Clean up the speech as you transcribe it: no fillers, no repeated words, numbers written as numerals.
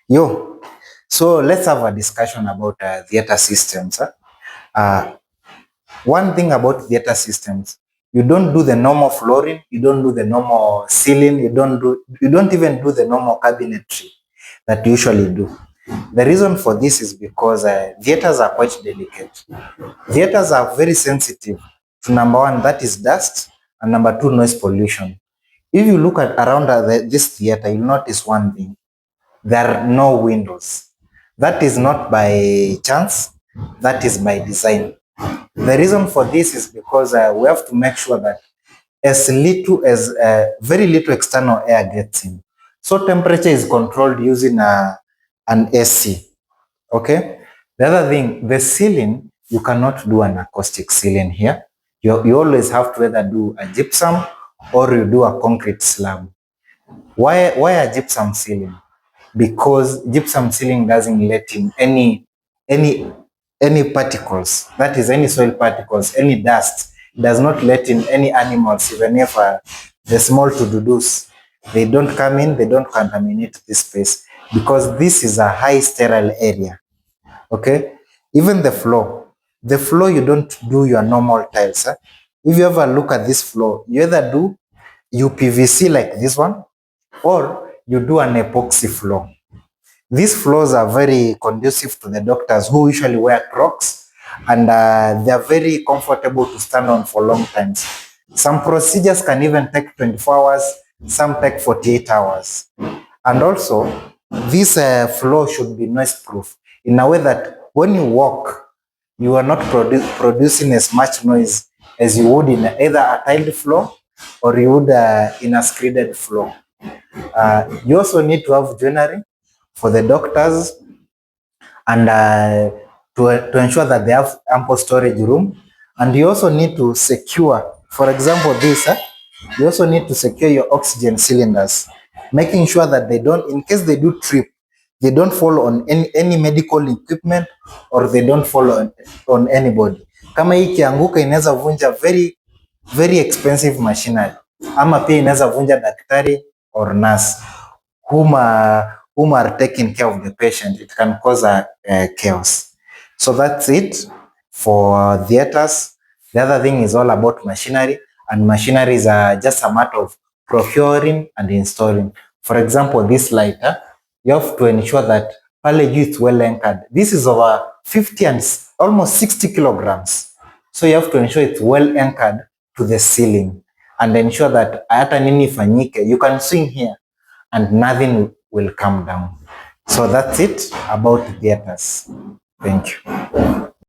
Yo, so let's have a discussion about theater systems. Uh, One thing about theater systems, you don't do the normal flooring, you don't do the normal ceiling, you don't even do the normal cabinetry that you usually do. The reason for this is because theaters are quite delicate. Theaters are very sensitive to number one, that is dust, and number two, noise pollution. If you look at around this theater, you'll notice one thing. There are no windows. That is not by chance, that is by design. The reason for this is because we have to make sure that very little external air gets in. So temperature is controlled using an AC. Okay. The other thing, the ceiling, you cannot do an acoustic ceiling here. You always have to either do a gypsum or you do a concrete slab. Why a gypsum ceiling? Because gypsum ceiling doesn't let in any any particles, that is any soil particles, any dust. It does not let in any animals, even if the small to-do-dos, they don't come in, they don't contaminate this space because this is a high sterile area. Okay, even the floor you don't do your normal tiles. If you ever look at this floor, you either do UPVC like this one or you do an epoxy floor. These floors are very conducive to the doctors who usually wear Crocs, and they are very comfortable to stand on for long times. Some procedures can even take 24 hours, some take 48 hours. And also, this floor should be noise proof in a way that when you walk, you are not producing as much noise as you would in either a tiled floor or you would in a screeded floor. You also need to have joinery for the doctors and to ensure that they have ample storage room. And you also need to secure, for example, this, you also need to secure your oxygen cylinders, making sure that they don't, in case they do trip, they don't fall on any medical equipment or they don't fall on anybody. Kama hii kianguka inaweza vunja very expensive machinery, ama pia inaweza vunja daktari or nurse whom are taking care of the patient. It can cause a chaos. So that's it for theaters. The other thing is all about machinery, and machineries are just a matter of procuring and installing. For example, this light, you have to ensure that pale juu is well anchored. This is over 50 and almost 60 kilograms. So you have to ensure it's well anchored to the ceiling and ensure that hata nini ifanyike, you can swing here and nothing will come down. So that's it about theaters. Thank you.